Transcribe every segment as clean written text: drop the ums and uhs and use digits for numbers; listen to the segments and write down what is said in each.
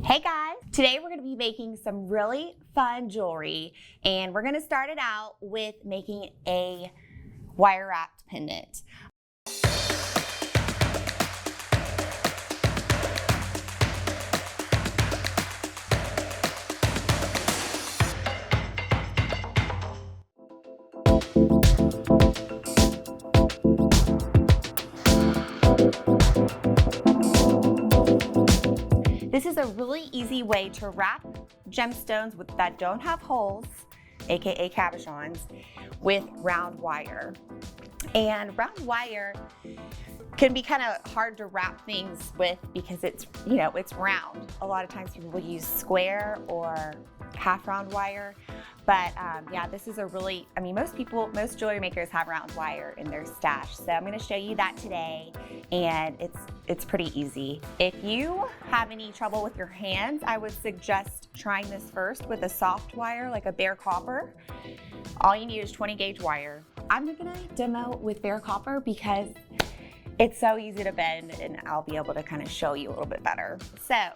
Hey guys, today we're going to be making some really fun jewelry, and we're going to start it out with making a wire wrapped pendant. This is a really easy way to wrap gemstones that don't have holes, aka cabochons, with round wire. And round wire can be kind of hard to wrap things with because it's round. A lot of times people will use square or half round wire. But yeah, this is a really, most jewelry makers have round wire in their stash. So I'm gonna show you that today, and it's pretty easy. If you have any trouble with your hands, I would suggest trying this first with a soft wire, like a bare copper. All you need is 20 gauge wire. I'm gonna demo with bare copper because it's so easy to bend, and I'll be able to kind of show you a little bit better. So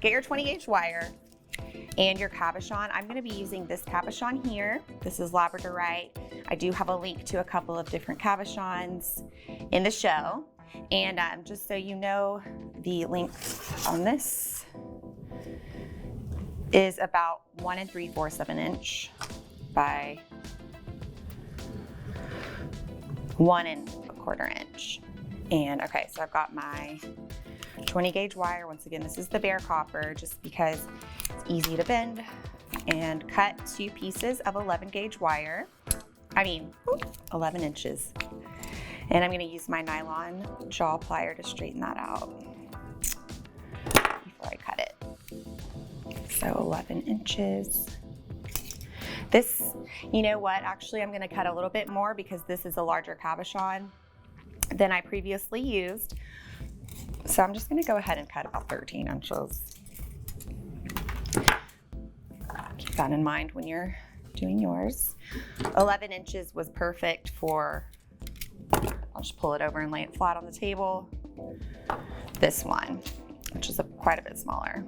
get your 20 gauge wire and your cabochon. I'm going to be using this cabochon here. This is labradorite. I do have a link to a couple of different cabochons in the show. And just so you know, the length on this is about 1 3/4 of an inch by 1 1/4 inch. And okay, so I've got my 20 gauge wire. Once again, this is the bare copper just because it's easy to bend, and cut 2 pieces of 11 gauge wire. 11 inches. And I'm gonna use my nylon jaw plier to straighten that out before I cut it. So 11 inches. This, you know what, actually I'm gonna cut a little bit more because this is a larger cabochon than I previously used. So I'm just gonna go ahead and cut about 13 inches. Keep that in mind when you're doing yours. 11 inches was perfect for, I'll just pull it over and lay it flat on the table. This one, which is quite a bit smaller.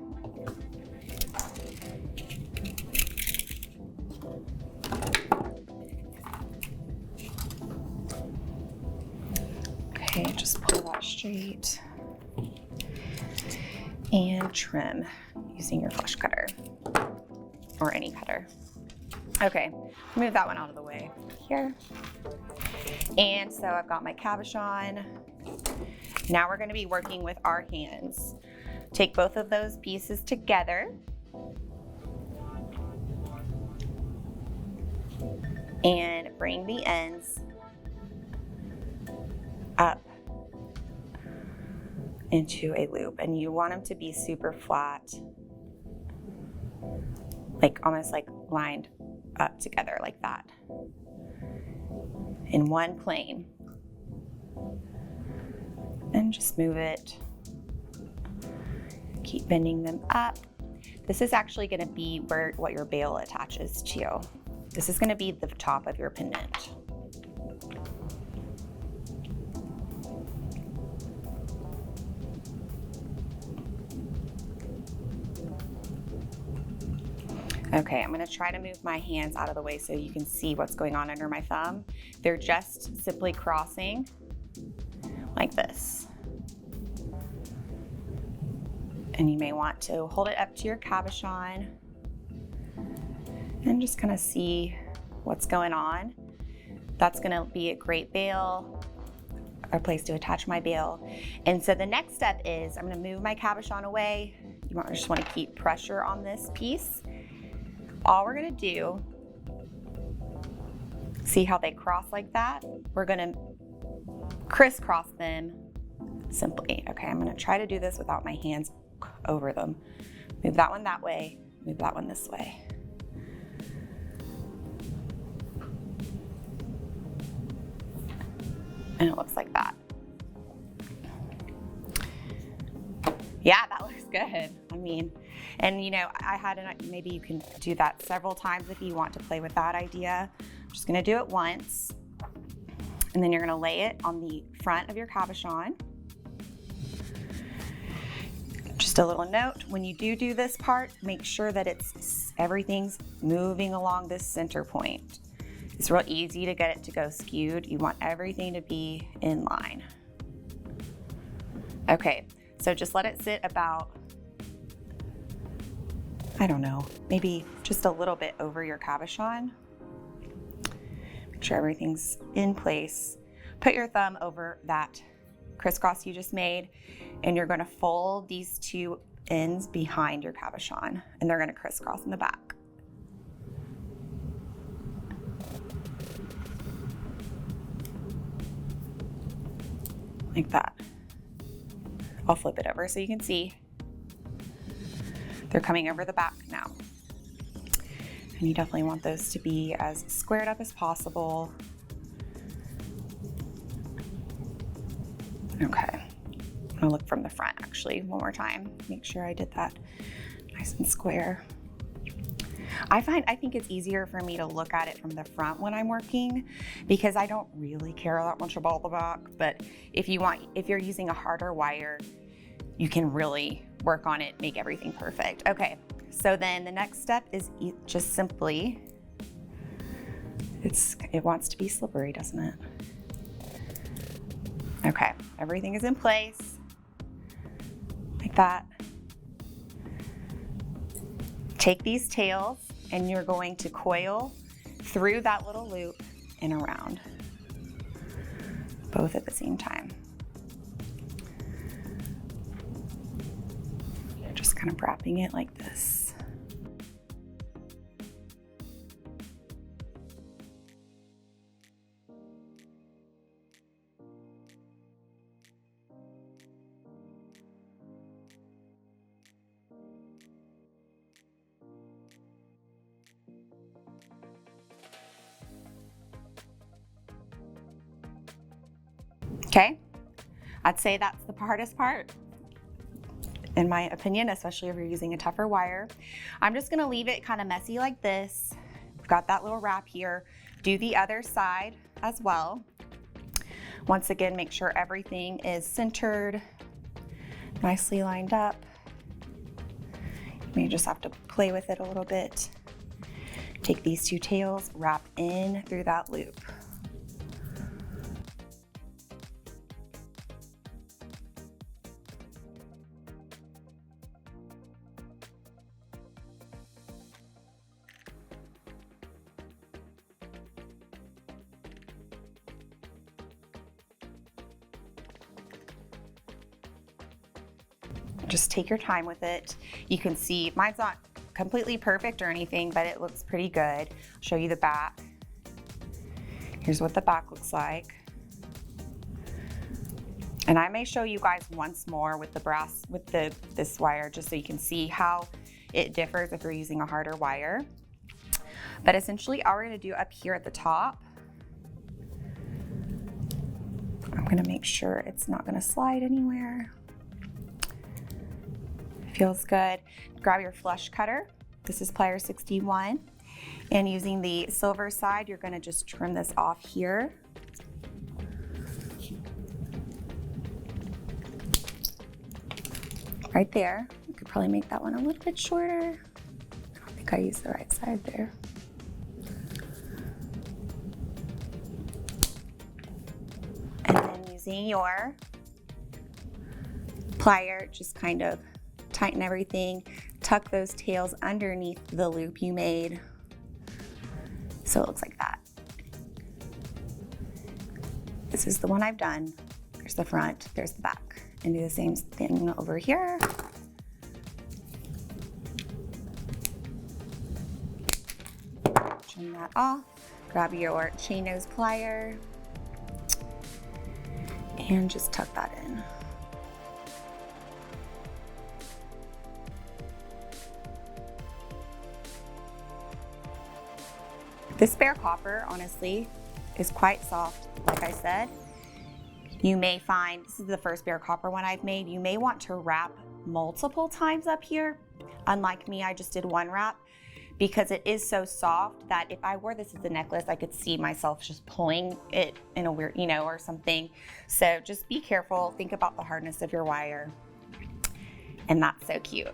Okay, just pull that straight and trim using your flush cutter or any cutter. Okay, move that one out of the way here. And so I've got my cabochon. Now we're going to be working with our hands. Take both of those pieces together and bring the ends up into a loop, and you want them to be super flat, like almost like lined up together like that in one plane. And just move it, keep bending them up. This is actually going to be what your bail attaches to. This is going to be the top of your pendant. Okay, I'm gonna try to move my hands out of the way so you can see what's going on under my thumb. They're just simply crossing like this. And you may want to hold it up to your cabochon and just kind of see what's going on. That's gonna be a great bail, a place to attach my bail. And so the next step is I'm gonna move my cabochon away. You just wanna keep pressure on this piece. All we're gonna do, see how they cross like that? We're gonna crisscross them simply. Okay, I'm gonna try to do this without my hands over them. Move that one that way, move that one this way. And it looks like that. Yeah, that looks good. And maybe you can do that several times if you want to play with that idea. I'm just gonna do it once, and then you're gonna lay it on the front of your cabochon. Just Just a little note, when you do this part, make sure that everything's moving along this center point. It's real easy to get it to go skewed. You want everything to be in line. Okay, so just let it sit about, I don't know, maybe just a little bit over your cabochon. Make sure everything's in place. Put your thumb over that crisscross you just made, and you're gonna fold these two ends behind your cabochon, and they're gonna crisscross in the back. Like that. I'll flip it over so you can see. They're coming over the back now. And you definitely want those to be as squared up as possible. Okay, I'm gonna look from the front actually one more time. Make sure I did that nice and square. I think it's easier for me to look at it from the front when I'm working because I don't really care that much about the back, but if you're using a harder wire, you can really work on it, make everything perfect. Okay, so then the next step is just simply, it wants to be slippery, doesn't it? Okay, everything is in place, like that. Take these tails and you're going to coil through that little loop and around, both at the same time. You're just kind of wrapping it like this. Okay, I'd say that's the hardest part, in my opinion, especially if you're using a tougher wire. I'm just gonna leave it kind of messy like this. We've got that little wrap here. Do the other side as well. Once again, make sure everything is centered, nicely lined up. You may just have to play with it a little bit. Take these two tails, wrap in through that loop. Just take your time with it. You can see mine's not completely perfect or anything, but it looks pretty good. I'll show you the back. Here's what the back looks like. And I may show you guys once more with this wire, just so you can see how it differs if you're using a harder wire. But essentially all we're gonna do up here at the top, I'm gonna make sure it's not gonna slide anywhere. Feels good. Grab your flush cutter. This is Plier 61. And using the silver side, you're gonna just trim this off here. Right there. You could probably make that one a little bit shorter. I don't think I used the right side there. And then using your plier, just kind of tighten everything, tuck those tails underneath the loop you made. So it looks like that. This is the one I've done. There's the front, there's the back. And do the same thing over here. Trim that off. Grab your chain nose plier and just tuck that in. This spare copper, honestly, is quite soft, like I said. You may find, this is the first bare copper one I've made, you may want to wrap multiple times up here. Unlike me, I just did one wrap because it is so soft that if I wore this as a necklace, I could see myself just pulling it in a weird, or something. So just be careful, think about the hardness of your wire. And that's so cute.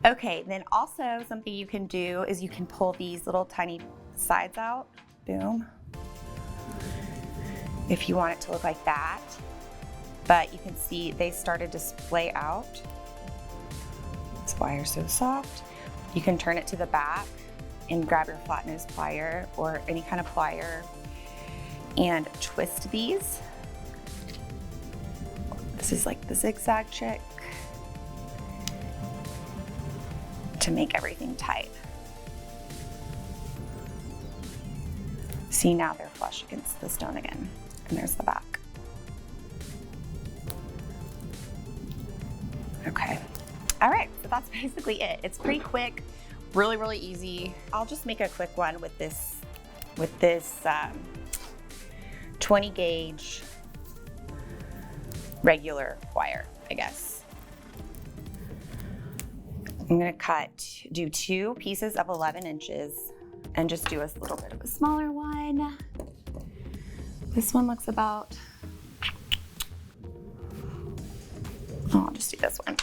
Okay, then also something you can do is you can pull these little tiny sides out, boom, if you want it to look like that. But you can see they started to splay out. This wire's so soft. You can turn it to the back and grab your flat nose plier or any kind of plier and twist these. This is like the zigzag chick to make everything tight. See, now they're flush against the stone again. And there's the back. Okay. All right, so that's basically it. It's pretty quick, really, really easy. I'll just make a quick one with this 20 gauge regular wire, I guess. I'm gonna do 2 pieces of 11 inches and just do a little bit of a smaller one. This one looks about, I'll just do this one.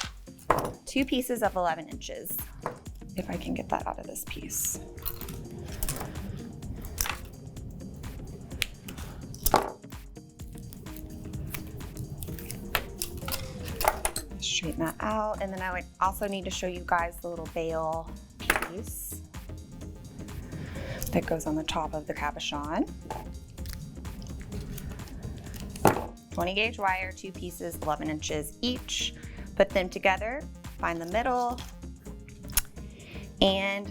2 pieces of 11 inches, if I can get that out of this piece. Straighten that out, and then I would also need to show you guys the little bail piece that goes on the top of the cabochon. 20 gauge wire, 2 pieces, 11 inches each. Put them together, find the middle, and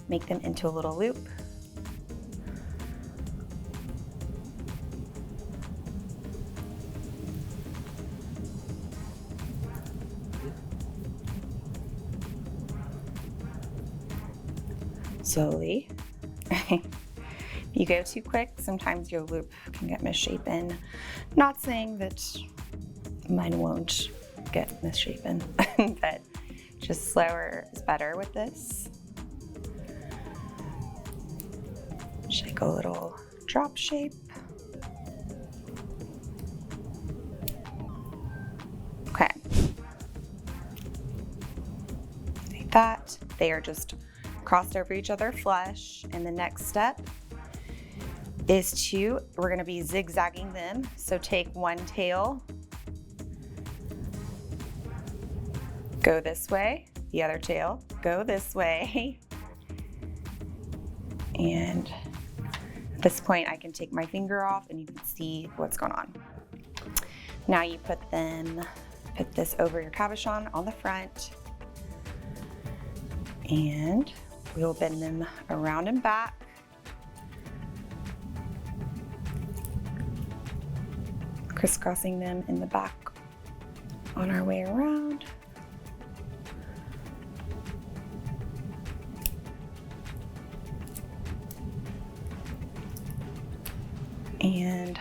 make them into a little loop. Slowly. If you go too quick, sometimes your loop can get misshapen. Not saying that mine won't get misshapen, but just slower is better with this. Shake a little drop shape. Okay. Like that. They are just crossed over each other flush, and the next step is we're going to be zigzagging them. So take one tail, go this way, the other tail, go this way. And at this point I can take my finger off and you can see what's going on. Now you put this over your cabochon on the front, and we'll bend them around and back. Crisscrossing them in the back on our way around. And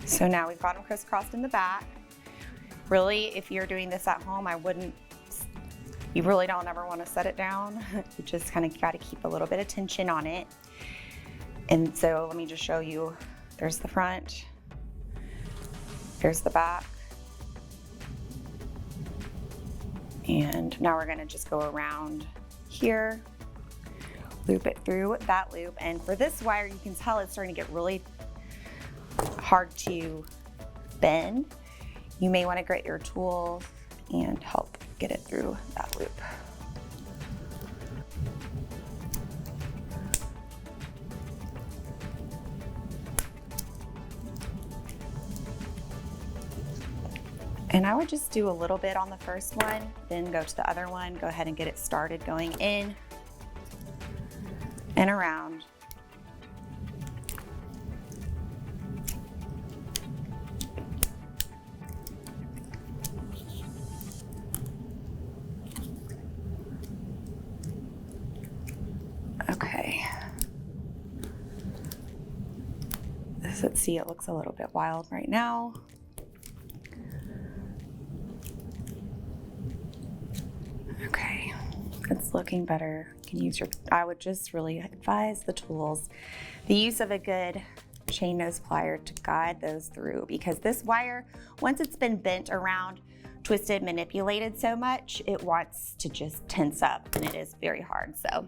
so now we've got them crisscrossed in the back. Really, if you're doing this at home, you really don't ever want to set it down. You just kind of got to keep a little bit of tension on it. And so let me just show you. There's the front, there's the back. And now we're gonna just go around here, loop it through that loop. And for this wire, you can tell it's starting to get really hard to bend. You may want to grit your tool and help get it through that loop. And I would just do a little bit on the first one, then go to the other one, go ahead and get it started going in and around. Okay. Let's see, it looks a little bit wild right now. Okay, it's looking better. You can use I would just really advise the tools, the use of a good chain nose plier to guide those through, because this wire, once it's been bent around twisted, manipulated so much, it wants to just tense up, and it is very hard, so.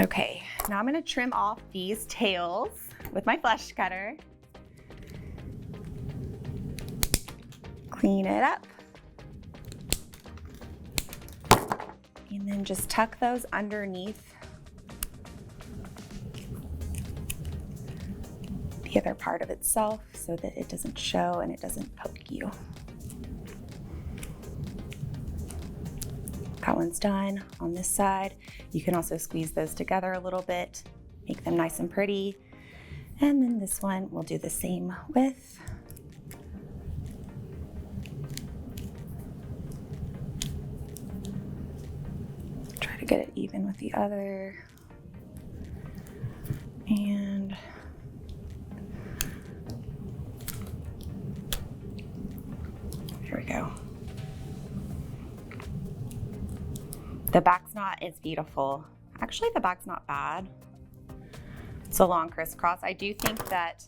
Okay, now I'm gonna trim off these tails with my flush cutter. Clean it up. And then just tuck those underneath the other part of itself so that it doesn't show and it doesn't poke you. That one's done on this side. You can also squeeze those together a little bit, make them nice and pretty. And then this one we'll do the same with. Try to get it even with the other. And here we go. The back's not as beautiful. Actually, the back's not bad. It's a long crisscross. I do think that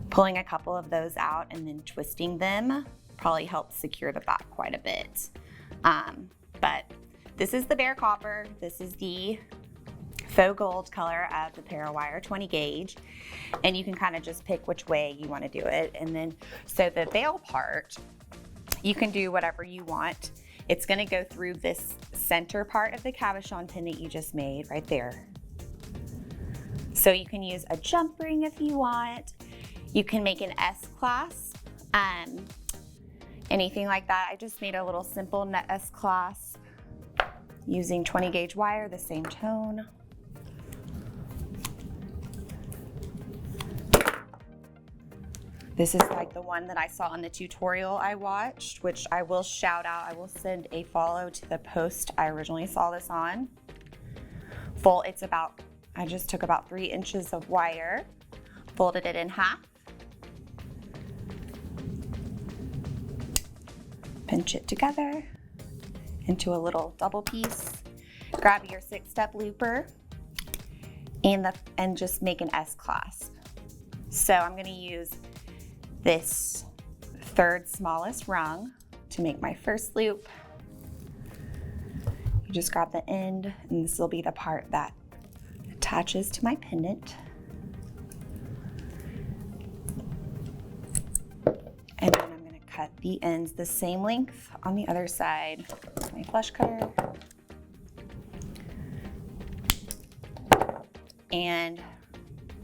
pulling a couple of those out and then twisting them probably helps secure the back quite a bit. But this is the bare copper. This is the faux gold color of the Parawire 20 gauge. And you can kind of just pick which way you want to do it. And then, so the veil part, you can do whatever you want. It's going to go through this center part of the cabochon pendant you just made right there. So you can use a jump ring if you want. You can make an S clasp, anything like that. I just made a little simple net S clasp using 20 gauge wire, the same tone. This is like the one that I saw on the tutorial I watched, which I will shout out. I will send a follow to the post I originally saw this on. It's about, I just took about 3 inches of wire, folded it in half, pinch it together into a little double piece, grab your 6-step looper, and just make an S clasp. So I'm gonna use this 3rd smallest rung to make my first loop. You just grab the end, and this will be the part that attaches to my pendant. And then I'm going to cut the ends the same length on the other side with my flush cutter. And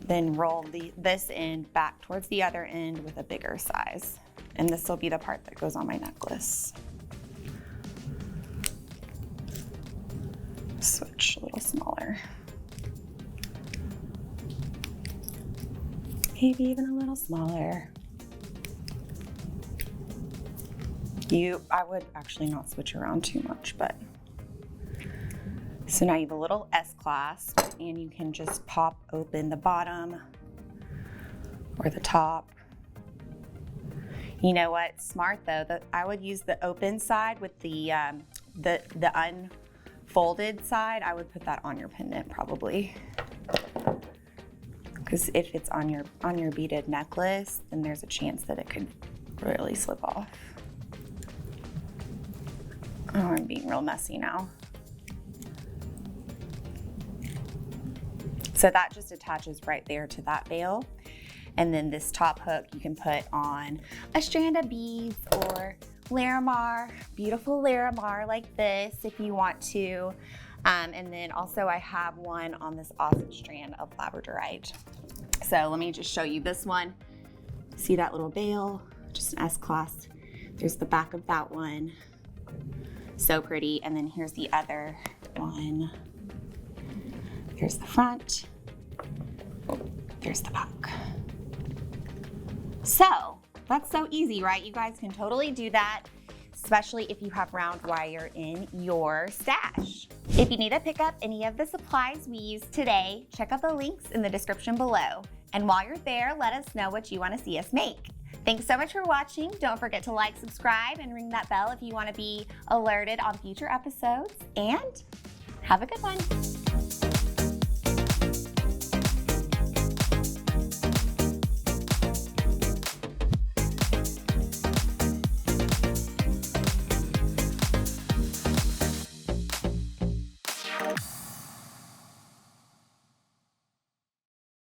then roll this end back towards the other end with a bigger size. And this will be the part that goes on my necklace. Switch a little smaller. Maybe even a little smaller. I would actually not switch around too much, but. So now you have a little S clasp, and you can just pop open the bottom or the top. You know what? Smart though. I would use the open side with the unfolded side. I would put that on your pendant probably, because if it's on your beaded necklace, then there's a chance that it could really slip off. Oh, I'm being real messy now. So that just attaches right there to that veil. And then this top hook you can put on a strand of beads or Larimar, beautiful Larimar like this if you want to. And then also I have one on this awesome strand of labradorite. So let me just show you this one. See that little veil? Just an S clasp. There's the back of that one. So pretty. And then here's the other one. Here's the front, there's the back. So that's so easy, right? You guys can totally do that, especially if you have round wire in your stash. If you need to pick up any of the supplies we used today, check out the links in the description below. And while you're there, let us know what you want to see us make. Thanks so much for watching. Don't forget to like, subscribe, and ring that bell if you want to be alerted on future episodes. And have a good one.